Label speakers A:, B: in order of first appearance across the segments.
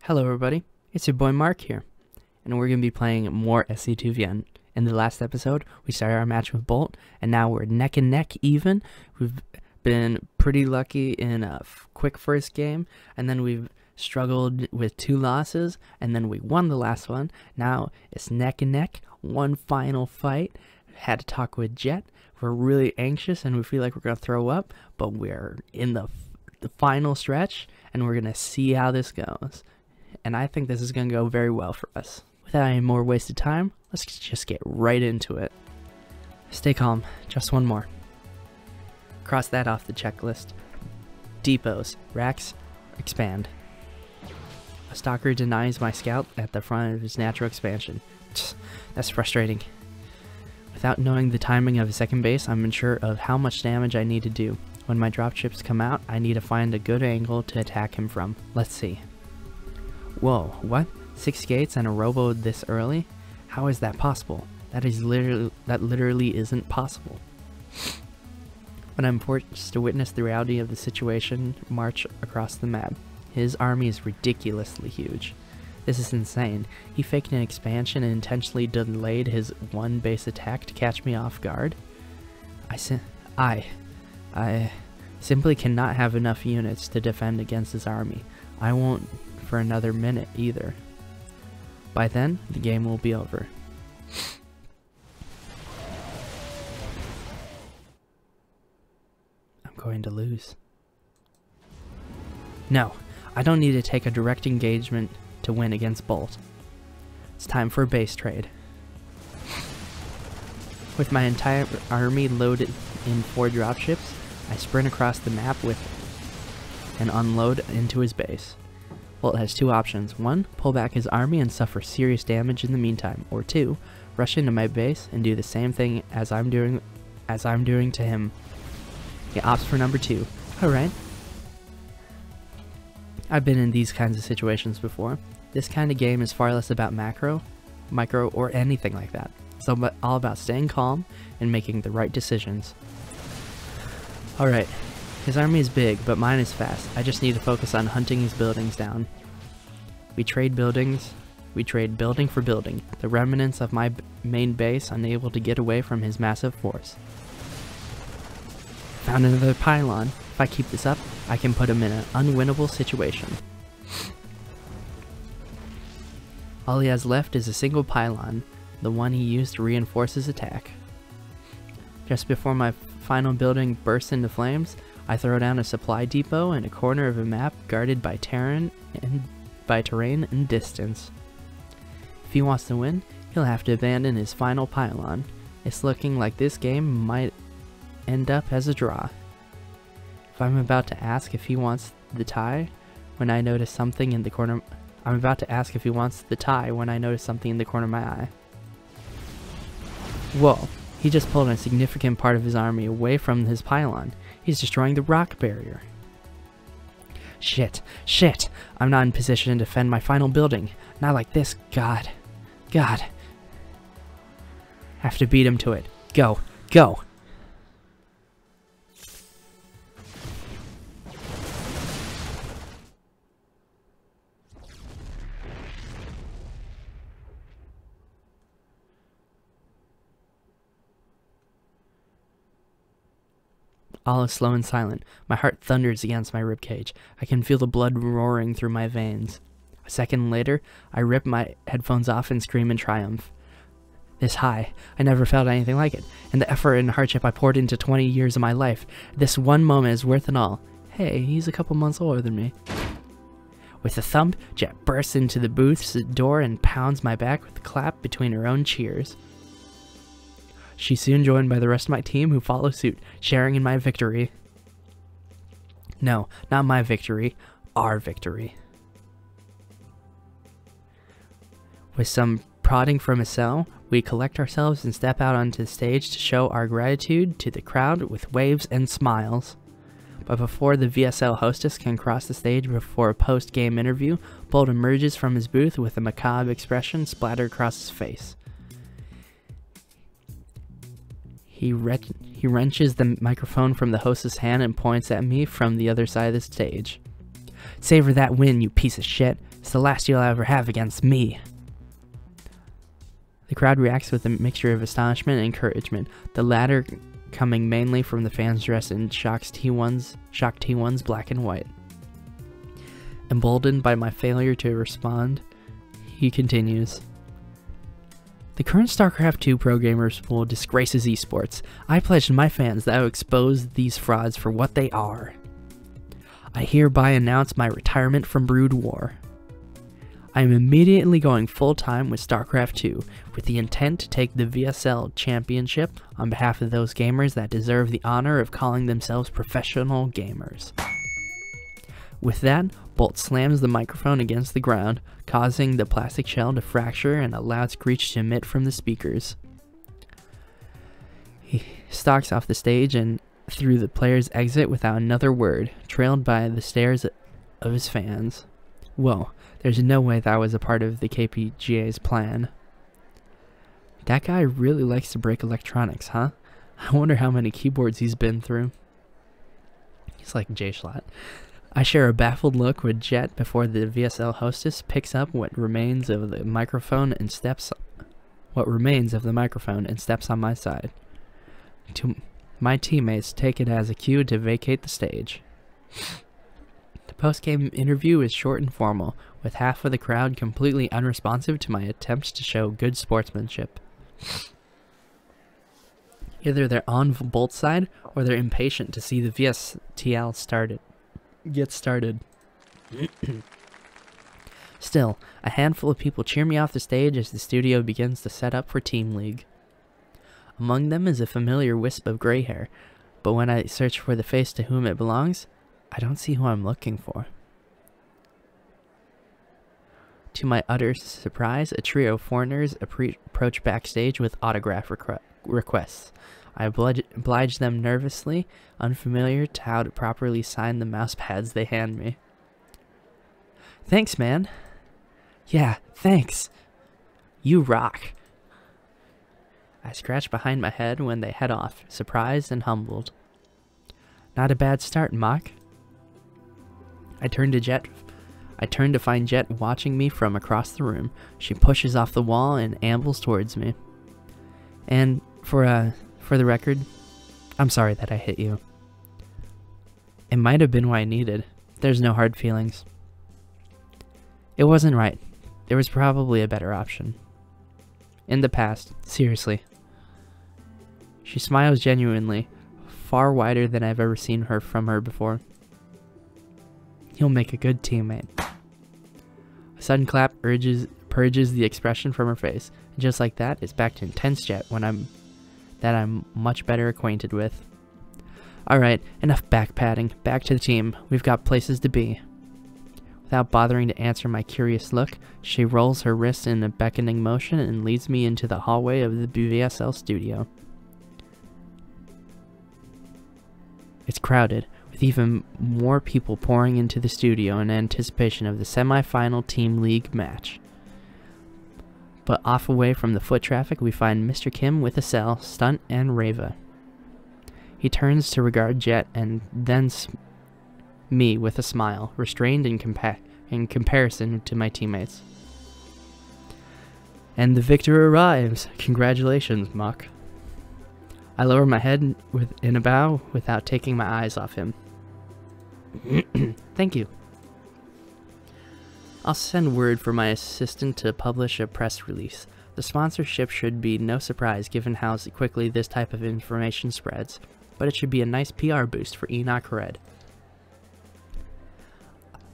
A: Hello everybody, it's your boy Mark here, and we're going to be playing more SC2VN. In the last episode, we started our match with Bolt, and now we're neck and neck even. We've been pretty lucky in a quick first game, and then we've struggled with 2 losses, and then we won the last one. Now it's neck and neck, one final fight. Had to talk with Jet. We're really anxious, and we feel like we're going to throw up, but we're in the final stretch, and we're going to see how this goes. And I think this is going to go very well for us. Without any more wasted time, let's just get right into it. Stay calm, just one more. Cross that off the checklist. Depots, racks, expand. A stalker denies my scout at the front of his natural expansion. That's frustrating. Without knowing the timing of his second base, I'm unsure of how much damage I need to do. When my dropships come out, I need to find a good angle to attack him from. Let's see. Whoa, what? 6 gates and a robo this early? How is that possible? That literally isn't possible. But I'm forced to witness the reality of the situation march across the map. His army is ridiculously huge. This is insane. He faked an expansion and intentionally delayed his one base attack to catch me off guard. I simply cannot have enough units to defend against his army. I won't for another minute either. By then, the game will be over. I'm going to lose. No, I don't need to take a direct engagement to win against Bolt. It's time for a base trade. With my entire army loaded in 4 dropships, I sprint across the map and unload into his base. Bolt has 2 options. 1, pull back his army and suffer serious damage in the meantime, or 2, rush into my base and do the same thing as I'm doing to him. He opts for number 2. Alright. I've been in these kinds of situations before. This kind of game is far less about macro, micro, or anything like that. It's all about staying calm and making the right decisions. Alright. His army is big, but mine is fast. I just need to focus on hunting his buildings down. We trade buildings. We trade building for building. The remnants of my main base unable to get away from his massive force. Found another pylon. If I keep this up, I can put him in an unwinnable situation. All he has left is a single pylon, the one he used to reinforce his attack. Just before my final building bursts into flames, I throw down a supply depot in a corner of a map guarded by terrain and distance. If he wants to win, he'll have to abandon his final pylon. It's looking like this game might end up as a draw. If I'm about to ask if he wants the tie when I notice something in the corner of my eye. Whoa, he just pulled a significant part of his army away from his pylon. He's destroying the rock barrier. Shit. I'm not in position to defend my final building. Not like this. God. I have to beat him to it. Go. All is slow and silent. My heart thunders against my ribcage. I can feel the blood roaring through my veins. A second later, I rip my headphones off and scream in triumph. This high. I never felt anything like it. And the effort and hardship I poured into 20 years of my life. This one moment is worth it all. Hey, he's a couple months older than me. With a thump, Jet bursts into the booth's door and pounds my back with a clap between her own cheers. She's soon joined by the rest of my team who follow suit, sharing in my victory. No, not my victory, our victory. With some prodding from a cell, we collect ourselves and step out onto the stage to show our gratitude to the crowd with waves and smiles. But before the VSL hostess can cross the stage before a post-game interview, Bolt emerges from his booth with a macabre expression splattered across his face. He wrenches the microphone from the hostess' hand and points at me from the other side of the stage. Savor that win, you piece of shit. It's the last you'll ever have against me. The crowd reacts with a mixture of astonishment and encouragement, the latter coming mainly from the fans dressed in Shock T1's black and white. Emboldened by my failure to respond, he continues. The current StarCraft 2 pro gamers pool disgraces esports. I pledge to my fans that I will expose these frauds for what they are. I hereby announce my retirement from Brood War. I am immediately going full-time with StarCraft 2, with the intent to take the VSL Championship on behalf of those gamers that deserve the honor of calling themselves professional gamers. With that, Bolt slams the microphone against the ground, causing the plastic shell to fracture and a loud screech to emit from the speakers. He stalks off the stage and through the player's exit without another word, trailed by the stares of his fans. Whoa, there's no way that was a part of the KPGA's plan. That guy really likes to break electronics, huh? I wonder how many keyboards he's been through. He's like J-Schlot. I share a baffled look with Jet before the VSL hostess picks up what remains of the microphone and steps on my side. My teammates take it as a cue to vacate the stage. The post-game interview is short and formal, with half of the crowd completely unresponsive to my attempts to show good sportsmanship. Either they're on Bolt's side, or they're impatient to see the VSTL get started. Still, a handful of people cheer me off the stage as the studio begins to set up for Team League. Among them is a familiar wisp of gray hair, but when I search for the face to whom it belongs, I don't see who I'm looking for. To my utter surprise, a trio of foreigners approach backstage with autograph requests. I oblige them nervously, unfamiliar to how to properly sign the mouse pads they hand me. Thanks, man. Yeah, thanks. You rock. I scratch behind my head when they head off, surprised and humbled. Not a bad start, Mock. I turn to find Jet watching me from across the room. She pushes off the wall and ambles towards me. And for the record, I'm sorry that I hit you. It might have been what I needed. There's no hard feelings. It wasn't right. There was probably a better option. In the past, seriously. She smiles genuinely, far wider than I've ever seen from her before. You'll make a good teammate. A sudden clap purges the expression from her face, and just like that, it's back to intense Jet that I'm much better acquainted with. Alright, enough back-patting. Back to the team. We've got places to be. Without bothering to answer my curious look, she rolls her wrist in a beckoning motion and leads me into the hallway of the VSL studio. It's crowded, with even more people pouring into the studio in anticipation of the semi-final Team League match. But off away from the foot traffic, we find Mr. Kim with a cell, Stunt, and Reva. He turns to regard Jet and then me with a smile, restrained in comparison to my teammates. And the victor arrives. Congratulations, Mock. I lower my head in a bow without taking my eyes off him. Thank you. I'll send word for my assistant to publish a press release. The sponsorship should be no surprise given how quickly this type of information spreads, but it should be a nice PR boost for Enoch Red.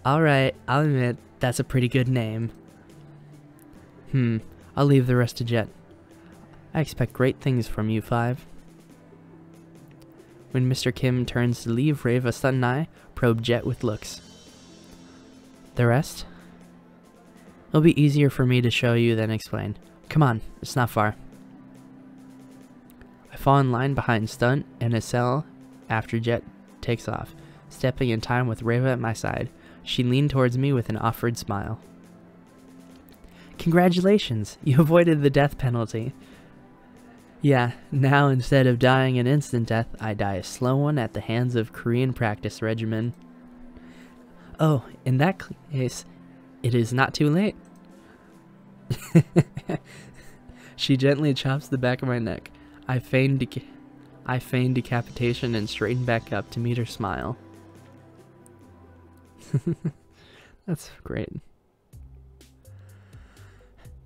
A: Alright, I'll admit, that's a pretty good name. I'll leave the rest to Jet. I expect great things from you 5. When Mr. Kim turns to leave, Reva, Stunt, and I probe Jet with looks. The rest? It'll be easier for me to show you than explain. Come on, it's not far. I fall in line behind Stunt and a cell after Jet takes off, stepping in time with Reva at my side. She leaned towards me with an offered smile. Congratulations, you avoided the death penalty. Yeah, now instead of dying an instant death, I die a slow one at the hands of Korean practice regimen. Oh, in that case, it is not too late. She gently chops the back of my neck. I feign decapitation and straighten back up to meet her smile. That's great.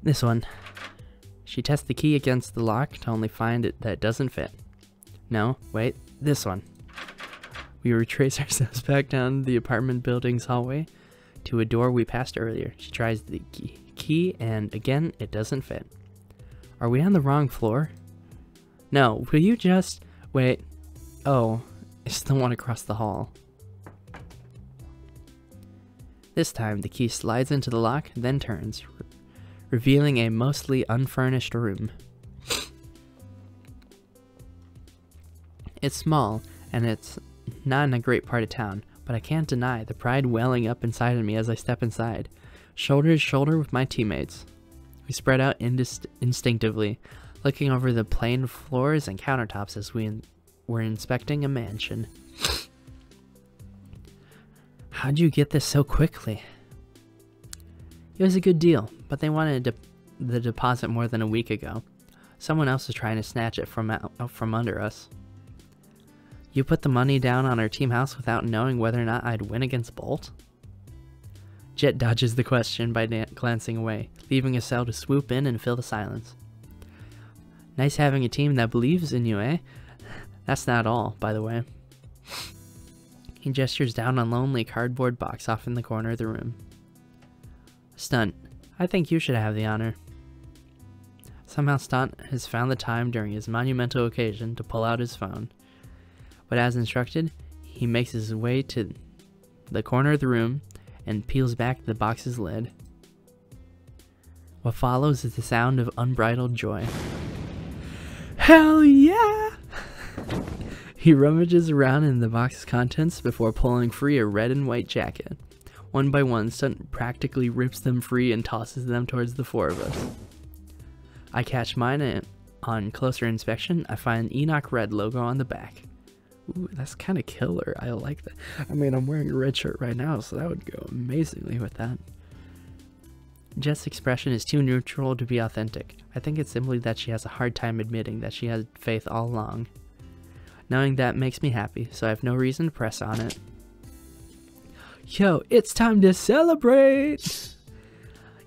A: This one. She tests the key against the lock to only find that it doesn't fit. No, wait, this one. We retrace ourselves back down the apartment building's hallway to a door we passed earlier. She tries the key and again, it doesn't fit. Are we on the wrong floor? No, will you just... Wait. Oh, I still want to cross the hall. This time, the key slides into the lock, then turns, revealing a mostly unfurnished room. It's small, and it's not in a great part of town, but I can't deny the pride welling up inside of me as I step inside, shoulder to shoulder with my teammates. We spread out instinctively, looking over the plain floors and countertops as we were inspecting a mansion. How'd you get this so quickly? It was a good deal, but they wanted the deposit more than a week ago. Someone else was trying to snatch it from under us. You put the money down on our team house without knowing whether or not I'd win against Bolt? Jet dodges the question by glancing away, leaving Estelle to swoop in and fill the silence. Nice having a team that believes in you, eh? That's not all, by the way. He gestures down a lonely cardboard box off in the corner of the room. Stunt, I think you should have the honor. Somehow Stunt has found the time during his monumental occasion to pull out his phone. But as instructed, he makes his way to the corner of the room and peels back the box's lid. What follows is the sound of unbridled joy. Hell yeah! He rummages around in the box's contents before pulling free a red and white jacket. One by one, Stunt practically rips them free and tosses them towards the four of us. I catch mine, and on closer inspection, I find an Enoch Red logo on the back. Ooh, that's kind of killer. I like that. I mean, I'm wearing a red shirt right now, so that would go amazingly with that. Jess' expression is too neutral to be authentic. I think it's simply that she has a hard time admitting that she had faith all along. Knowing that makes me happy, so I have no reason to press on it. Yo, it's time to celebrate!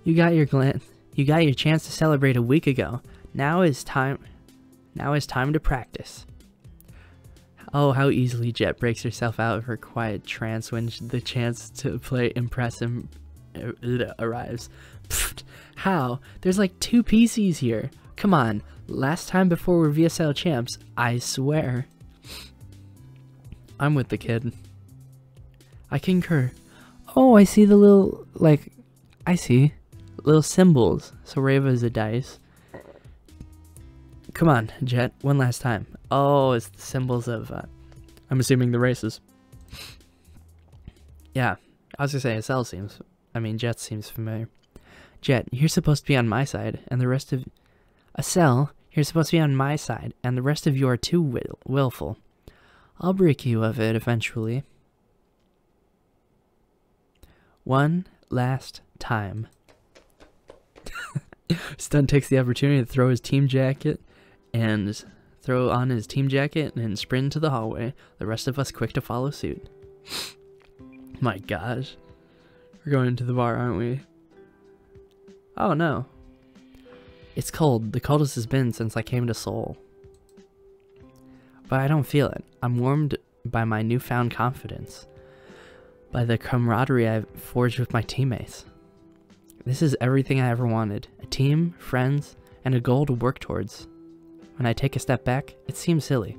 A: You got your chance to celebrate a week ago. Now is time to practice. Oh, how easily Jet breaks herself out of her quiet trance when the chance to play Impress Him arrives. Pfft, how? There's like 2 PCs here. Come on, last time before we're VSL champs, I swear. I'm with the kid. I concur. Oh, I see the little, little symbols. So Reva is a dice. Come on, Jet, one last time. Oh, it's the symbols of, I'm assuming the races. Yeah, I was gonna say Jet seems familiar. Jet, you're supposed to be on my side, and the rest of... Acel, you're supposed to be on my side, and the rest of you are too willful. I'll break you of it eventually. One last time. Stunt takes the opportunity to throw on his team jacket and sprint into the hallway, the rest of us quick to follow suit. My gosh. We're going to the bar, aren't we? Oh no. It's cold. The coldest has been since I came to Seoul. But I don't feel it. I'm warmed by my newfound confidence. By the camaraderie I've forged with my teammates. This is everything I ever wanted. A team, friends, and a goal to work towards. When I take a step back, it seems silly.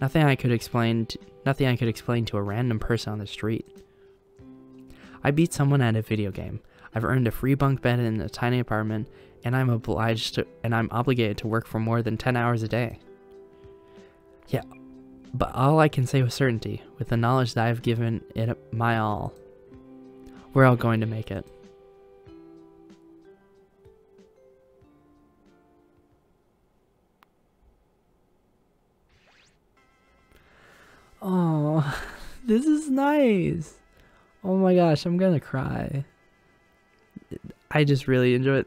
A: Nothing I could explain to a random person on the street. I beat someone at a video game. I've earned a free bunk bed in a tiny apartment, and I'm obligated to work for more than 10 hours a day. Yeah, but all I can say with certainty, with the knowledge that I've given it my all, we're all going to make it. Oh, this is nice. Oh my gosh, I'm gonna cry. I just really enjoy it.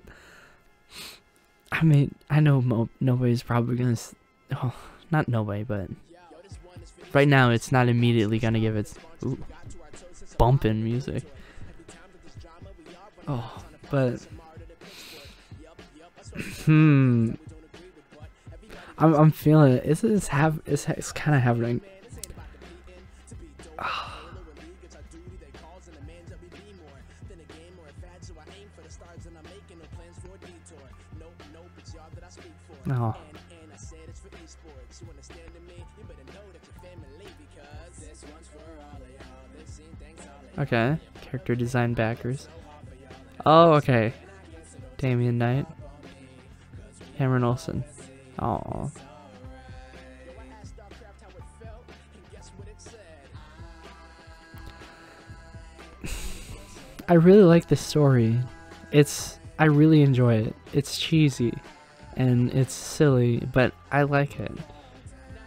A: I mean, I know nobody's probably gonna... Oh, not nobody, but... Right now, it's not immediately gonna give its... Ooh, bumpin' music. Oh, but... I'm feeling it. It's kind of happening. No. Okay. Character design backers. Oh, okay. Damian Knight. Cameron Olsen. Oh. I really like this story. I really enjoy it. It's cheesy and it's silly, but I like it.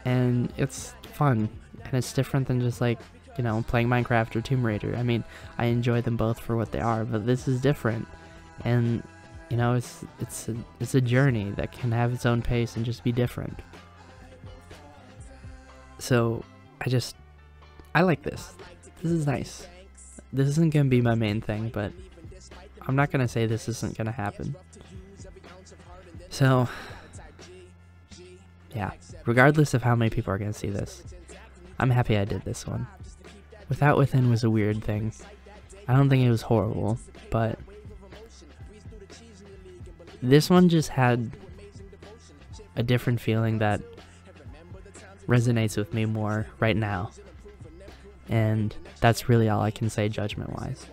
A: And it's fun. And it's different than just like, you know, playing Minecraft or Tomb Raider. I mean, I enjoy them both for what they are, but this is different. And you know, it's a journey that can have its own pace and just be different. So, I like this. This is nice. This isn't gonna be my main thing, but I'm not gonna say this isn't gonna happen. So, yeah. Regardless of how many people are gonna see this, I'm happy I did this one. Without Within was a weird thing. I don't think it was horrible, but this one just had a different feeling that resonates with me more right now. And that's really all I can say judgment-wise.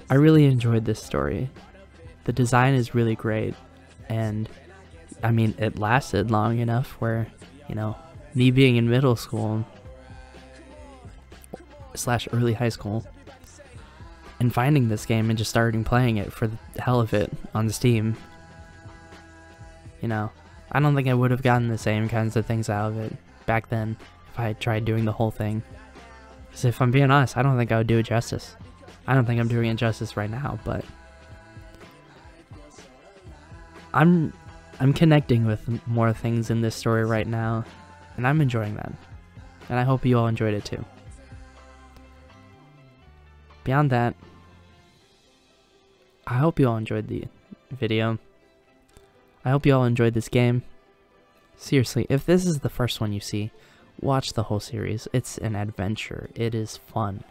A: I really enjoyed this story. The design is really great, and I mean, it lasted long enough where, you know, me being in middle school / early high school and finding this game and just starting playing it for the hell of it on Steam, you know, I don't think I would have gotten the same kinds of things out of it back then if I had tried doing the whole thing. Because if I'm being honest, I don't think I would do it justice. I don't think I'm doing it justice right now, but I'm connecting with more things in this story right now, and I'm enjoying that. And I hope you all enjoyed it too. Beyond that, I hope you all enjoyed the video. I hope you all enjoyed this game. Seriously, if this is the first one you see, watch the whole series. It's an adventure. It is fun.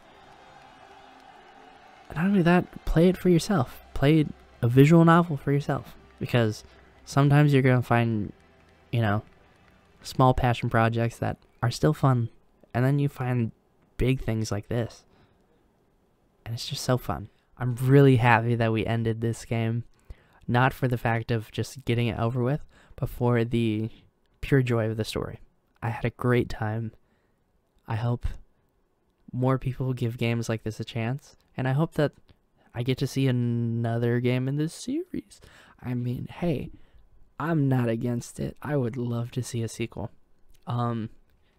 A: And not only that, play it for yourself. Play a visual novel for yourself. Because sometimes you're going to find, you know, small passion projects that are still fun. And then you find big things like this. And it's just so fun. I'm really happy that we ended this game. Not for the fact of just getting it over with, but for the pure joy of the story. I had a great time. I hope more people give games like this a chance. And I hope that I get to see another game in this series. I mean, hey, I'm not against it. I would love to see a sequel. And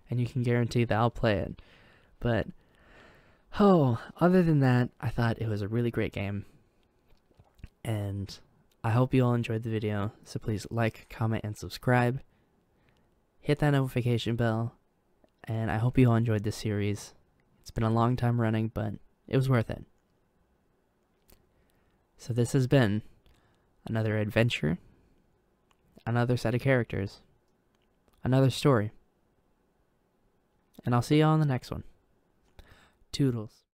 A: you can guarantee that I'll play it. But, other than that, I thought it was a really great game. And I hope you all enjoyed the video. So please like, comment, and subscribe. Hit that notification bell. And I hope you all enjoyed this series. It's been a long time running, but it was worth it. So this has been another adventure, another set of characters, another story. And I'll see you all in the next one. Toodles.